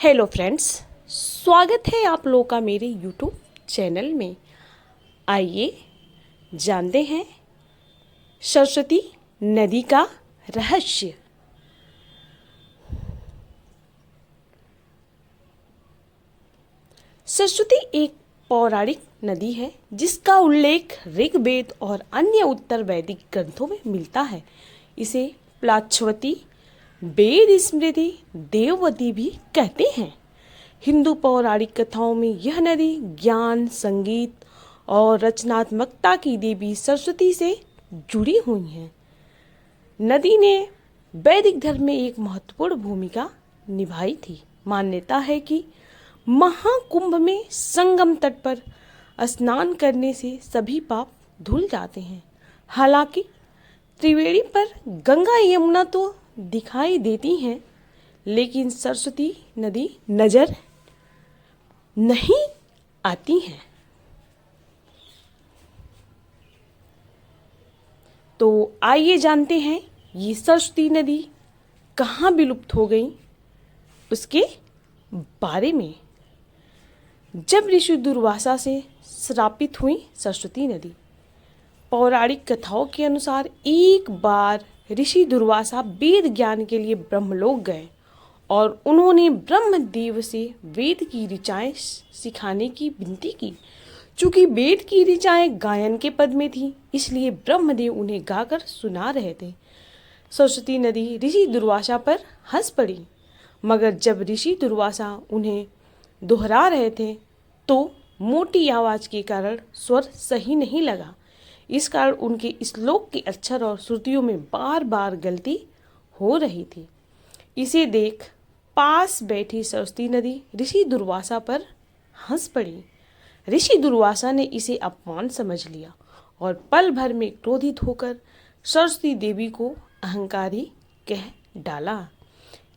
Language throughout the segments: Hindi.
हेलो फ्रेंड्स, स्वागत है आप लोगों का मेरे यूट्यूब चैनल में। आइए जानते हैं सरस्वती नदी का रहस्य। सरस्वती एक पौराणिक नदी है जिसका उल्लेख ऋग्वेद और अन्य उत्तर वैदिक ग्रंथों में मिलता है। इसे प्लाच्छवती, वेद स्मृति, देववती भी कहते हैं। हिंदू पौराणिक कथाओं में यह नदी ज्ञान, संगीत और रचनात्मकता की देवी सरस्वती से जुड़ी हुई है। नदी ने वैदिक धर्म में एक महत्वपूर्ण भूमिका निभाई थी। मान्यता है कि महाकुंभ में संगम तट पर स्नान करने से सभी पाप धुल जाते हैं। हालांकि त्रिवेणी पर गंगा यमुना तो दिखाई देती हैं, लेकिन सरस्वती नदी नजर नहीं आती हैं। तो आइए जानते हैं ये सरस्वती नदी कहाँ विलुप्त हो गई उसके बारे में। जब ऋषि दुर्वासा से श्रापित हुई सरस्वती नदी, पौराणिक कथाओं के अनुसार एक बार ऋषि दुर्वासा वेद ज्ञान के लिए ब्रह्मलोक गए और उन्होंने ब्रह्मदेव से वेद की ऋचाएं सिखाने की विनती की। चूंकि वेद की ऋचाएं गायन के पद में थी, इसलिए ब्रह्मदेव उन्हें गाकर सुना रहे थे। सरस्वती नदी ऋषि दुर्वासा पर हंस पड़ी, मगर जब ऋषि दुर्वासा उन्हें दोहरा रहे थे तो मोटी आवाज के कारण स्वर सही नहीं लगा। इस कारण उनके श्लोक के अक्षर और श्रुतियों में बार बार गलती हो रही थी। इसे देख पास बैठी सरस्वती नदी ऋषि दुर्वासा पर हंस पड़ी। ऋषि दुर्वासा ने इसे अपमान समझ लिया और पल भर में क्रोधित होकर सरस्वती देवी को अहंकारी कह डाला।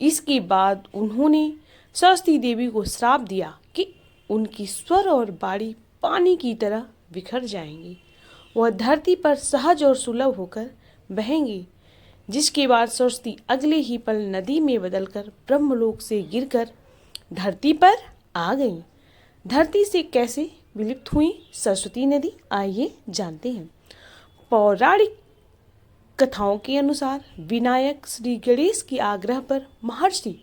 इसके बाद उन्होंने सरस्वती देवी को श्राप दिया कि उनकी स्वर और बाणी पानी की तरह बिखर जाएंगी। वह धरती पर सहज और सुलभ होकर बहेंगी। जिसके बाद सरस्वती अगले ही पल नदी में बदलकर ब्रह्मलोक से गिरकर धरती पर आ गई। धरती से कैसे विलुप्त हुई सरस्वती नदी, आइए जानते हैं। पौराणिक कथाओं के अनुसार विनायक श्री गणेश के आग्रह पर महर्षि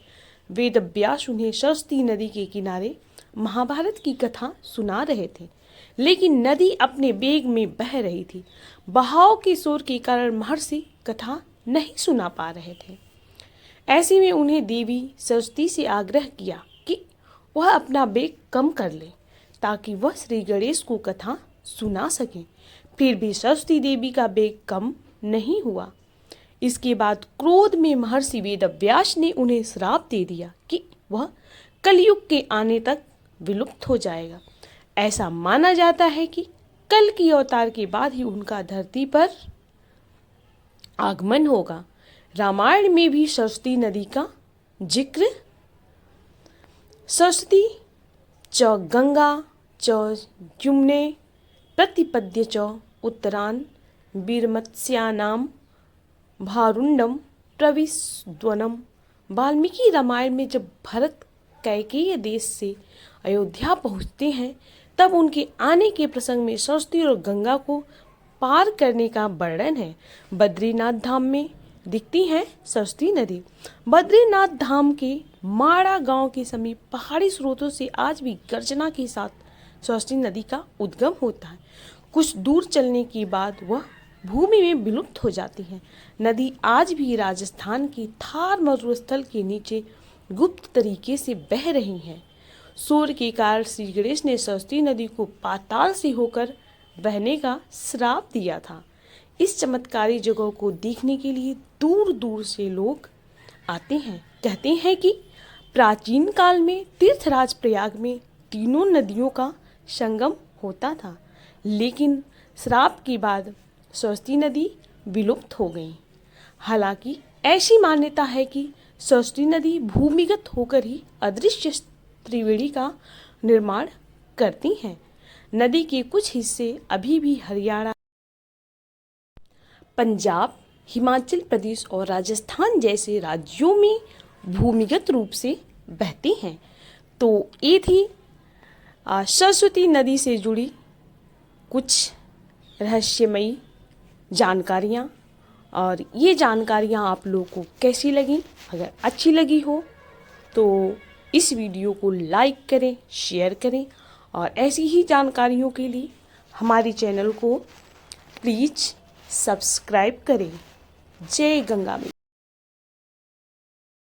वेदव्यास उन्हें सरस्वती नदी के किनारे महाभारत की कथा सुना रहे थे, लेकिन नदी अपने वेग में बह रही थी। बहाव के शोर के कारण महर्षि कथा नहीं सुना पा रहे थे। ऐसे में उन्हें देवी सरस्वती से आग्रह किया कि वह अपना वेग कम कर ले ताकि वह श्री गणेश को कथा सुना सके। फिर भी सरस्वती देवी का वेग कम नहीं हुआ। इसके बाद क्रोध में महर्षि वेदव्यास ने उन्हें श्राप दे दिया कि वह कलयुग के आने तक विलुप्त हो जाएगा। ऐसा माना जाता है कि कल की अवतार के बाद ही उनका धरती पर आगमन होगा। रामायण में भी सरस्वती नदी का जिक्र सरस्वती च गंगा च यमुने प्रतिपद्य च उत्तरान वीरमत्स्यानाम भारुंडम प्रविस्द्वनम। वाल्मीकि रामायण में जब भरत कैकेयी देश से अयोध्या पहुँचते हैं, तब उनके आने के प्रसंग में सरस्वती और गंगा को पार करने का वर्णन है। बद्रीनाथ धाम में दिखती है सरस्वती नदी। बद्रीनाथ धाम के माड़ा गांव के समीप पहाड़ी स्रोतों से आज भी गर्जना के साथ सरस्वती नदी का उद्गम होता है। कुछ दूर चलने के बाद वह भूमि में विलुप्त हो जाती है। नदी आज भी राजस्थान के थार मरुस्थल के नीचे गुप्त तरीके से बह रही है। शोर के कारण श्री गणेश ने सरस्वती नदी को पाताल से होकर बहने का श्राप दिया था। इस चमत्कारी जगह को देखने के लिए दूर दूर से लोग आते हैं। कहते हैं कि प्राचीन काल में तीर्थराज प्रयाग में तीनों नदियों का संगम होता था, लेकिन श्राप के बाद सरस्वती नदी विलुप्त हो गई। हालांकि ऐसी मान्यता है कि सरस्वती नदी भूमिगत होकर ही अदृश्य त्रिवेणी का निर्माण करती हैं। नदी के कुछ हिस्से अभी भी हरियाणा, पंजाब, हिमाचल प्रदेश और राजस्थान जैसे राज्यों में भूमिगत रूप से बहते हैं। तो ये थी सरस्वती नदी से जुड़ी कुछ रहस्यमयी जानकारियाँ। और ये जानकारियाँ आप लोगों को कैसी लगी? अगर अच्छी लगी हो तो इस वीडियो को लाइक करें, शेयर करें और ऐसी ही जानकारियों के लिए हमारे चैनल को प्लीज़ सब्सक्राइब करें। जय गंगा मैया।